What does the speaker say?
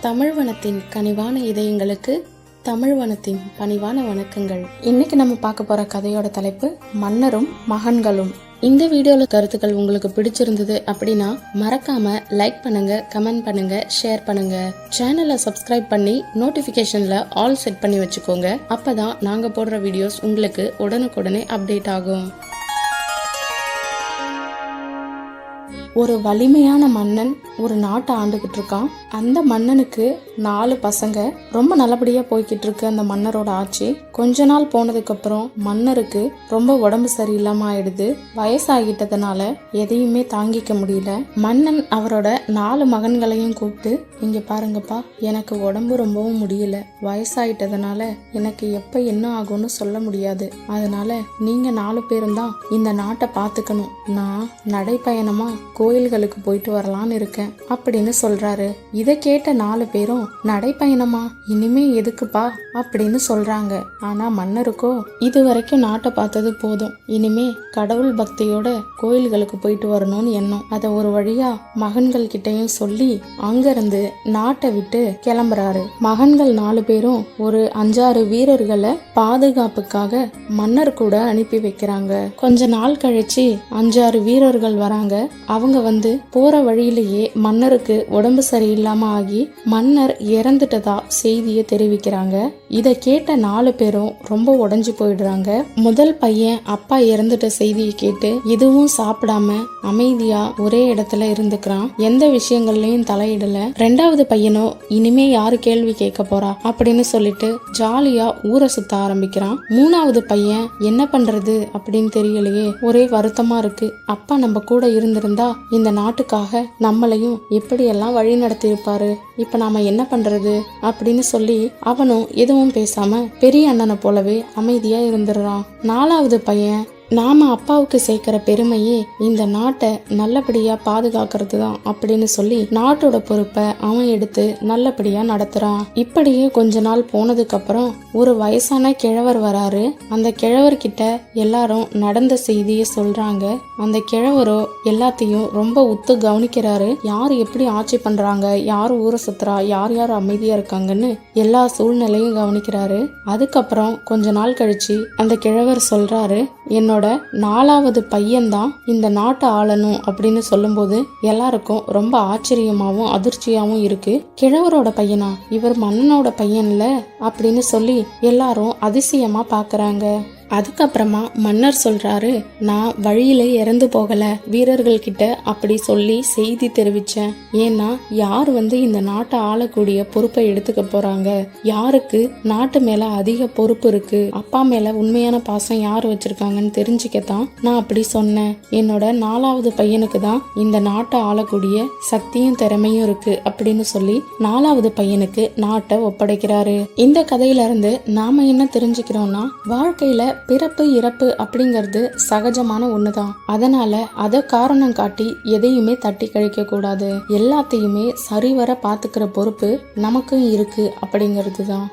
தமிழ்வனத்தின் கனிவான இதயங்களுக்கு தமிழ்வனத்தின் பணிவான வணக்கங்கள். இன்னைக்கு நம்ம பார்க்க போற கதையோட தலைப்பு மன்னரும் மகன்களும். இந்த வீடியோல கருத்துக்கள் உங்களுக்கு பிடிச்சிருந்தது அப்படின்னா மறக்காம லைக் பண்ணுங்க, கமெண்ட் பண்ணுங்க, ஷேர் பண்ணுங்க. சேனலை சப்ஸ்கிரைப் பண்ணி நோட்டிபிகேஷன்ல ஆல் செட் பண்ணி வச்சுக்கோங்க. அப்பதான் நாங்க போடுற வீடியோஸ் உங்களுக்கு உடனுக்குடனே அப்டேட் ஆகும். ஒரு வலிமையான மன்னன் ஒரு நாட்டை ஆண்டுகிட்டு இருக்கான். அந்த மன்னனுக்கு 4 பசங்க. ரொம்ப நல்லபடியா போய்கிட்டு இருக்கு அந்த மன்னரோட ஆட்சி. கொஞ்ச நாள் போனதுக்கு அப்புறம் மன்னருக்கு ரொம்ப உடம்பு சரியில்லாம ஆயிடுது. வயசாகிட்டதுனால எதையுமே தாங்கிக்க முடியல. மன்னன் அவரோட 4 மகன்களையும் கூப்பிட்டு, இங்க பாருங்கப்பா, எனக்கு உடம்பு ரொம்பவும் முடியல. வயசாயிட்டதுனால எனக்கு எப்ப என்ன ஆகும்னு சொல்ல முடியாது. அதனால நீங்க 4 பேரும் தான் இந்த நாட்டை பாத்துக்கணும். நான் நடைப்பயணமா கோயில்களுக்கு போயிட்டு வரலான்னு இருக்கேன் அப்படின்னு சொல்றாரு. இதை கேட்ட 4 பேரும், நடைப்பயணமா, இனிமே எதுக்குப்பா அப்படின்னு சொல்றாங்க. ஆனா மன்னருக்கோ இது வரைக்கும் நாட்டை பார்த்தது போதும், இனிமே கடவுள் பக்தியோட கோயில்களுக்கு போயிட்டு வரணும்னு எண்ணம். அத ஒரு வழியா மகன்கள் கிட்டையும் சொல்லி அங்கிருந்து நாட்டை விட்டு கிளம்புறாரு. மகன்கள் 4 பேரும் ஒரு 5-6 வீரர்களை பாதுகாப்புக்காக மன்னர் கூட அனுப்பி வைக்கிறாங்க. கொஞ்ச நாள் கழிச்சு 5-6 வீரர்கள் வராங்க. அவங்க வந்து போற வழியிலேயே மன்னருக்கு உடம்பு சரியில்லாம ஆகி மன்னர் இறந்துட்டதா செய்தியை தெரிவிக்கிறாங்க. இத கேட்ட 4 பேரும் ரொம்ப உடைஞ்சு போயிடுறாங்க. முதல் பையன் அப்பா இறந்துட்ட செய்தியை கேட்டு எதுவும் சாப்பிடாம அமைதியா ஒரே இடத்துல இருந்துக்கிறான். எந்த விஷயங்கள்லயும் தலையிடல. 2வது பையனோ இனிமே யாரு கேள்வி கேட்க போறா அப்படின்னு சொல்லிட்டு ஜாலியா ஊரை சுத்த ஆரம்பிக்கிறான். 3வது பையன் என்ன பண்றது அப்படின்னு தெரியலையே, ஒரே வருத்தமா இருக்கு. அப்பா நம்ம கூட இருந்திருந்தா இந்த நாட்டுக்காக நம்மளையும் எப்படியெல்லாம் வழி நடத்தி இருப்பாரு, இப்ப நாம என்ன பண்றது அப்படின்னு சொல்லி அவனும் எதுவும் பேசாம பெரிய அண்ணனை போலவே அமைதியா இருந்துடுறான். 4வது பையன், நாம அப்பாவுக்கு சேர்க்கிற பெருமையே இந்த நாட்டை நல்லபடியா பாதுகாக்கிறது தான் அப்படின்னு சொல்லி நாட்டோட பொறுப்பை அவன் எடுத்து நல்லபடியா நடத்துறான். இப்படியே கொஞ்ச நாள் போனதுக்கு அப்புறம் ஒரு வயசான கிழவர் வராரு. அந்த கிழவர்கிட்ட எல்லாரும் நடந்த செய்தியை சொல்றாங்க. அந்த கிழவரோ எல்லாத்தையும் ரொம்ப உத்து கவனிக்கிறாரு. யார் எப்படி ஆட்சி பண்றாங்க, யார் ஊரை சுத்துறா, யார் யார் அமைதியா இருக்காங்கன்னு எல்லா சூழ்நிலையும் கவனிக்கிறாரு. அதுக்கப்புறம் கொஞ்ச நாள் கழிச்சு அந்த கிழவர் சொல்றாரு, என்னோட 4வது பையன்தான் இந்த நாட்டை ஆளணும் அப்படின்னு சொல்லும்போது எல்லாருக்கும் ரொம்ப ஆச்சரியமாவும் அதிர்ச்சியாவும் இருக்கு. கிழவரோட பையனா, இவர் மன்னனோட பையன்ல அப்படின்னு சொல்லி எல்லாரும் அதிசயமா பாக்குறாங்க. அதுக்கப்புறமா மன்னர் சொல்றாரு, நான் வழியில இறந்து போகல, வீரர்கள் கிட்ட அப்படி சொல்லி செய்தி தெரிவிச்சேன். ஏன்னா யார் வந்து இந்த நாட்டை ஆளக்கூடிய பொறுப்பை எடுத்துக்க போறாங்க, யாருக்கு நாட்டு மேல அதிக பொறுப்பு இருக்கு, அப்பா மேல உண்மையான பாசம் யார் வச்சிருக்காங்கன்னு தெரிஞ்சுக்கத்தான் நான் அப்படி சொன்னேன். என்னோட 4வது பையனுக்கு தான் இந்த நாட்டை ஆளக்கூடிய சக்தியும் திறமையும் இருக்கு அப்படின்னு சொல்லி 4வது பையனுக்கு நாட்டை ஒப்படைக்கிறாரு. இந்த கதையில இருந்து நாம என்ன தெரிஞ்சுக்கிறோம்னா, வாழ்க்கையில பிறப்பு இறப்பு அப்படிங்கிறது சகஜமான ஒண்ணுதான். அதனால அதை காரணம் காட்டி எதையுமே தட்டி கழிக்க கூடாது. எல்லாத்தையுமே சரிவர பாத்துக்கிற பொறுப்பு நமக்கும் இருக்கு அப்படிங்கிறது தான்.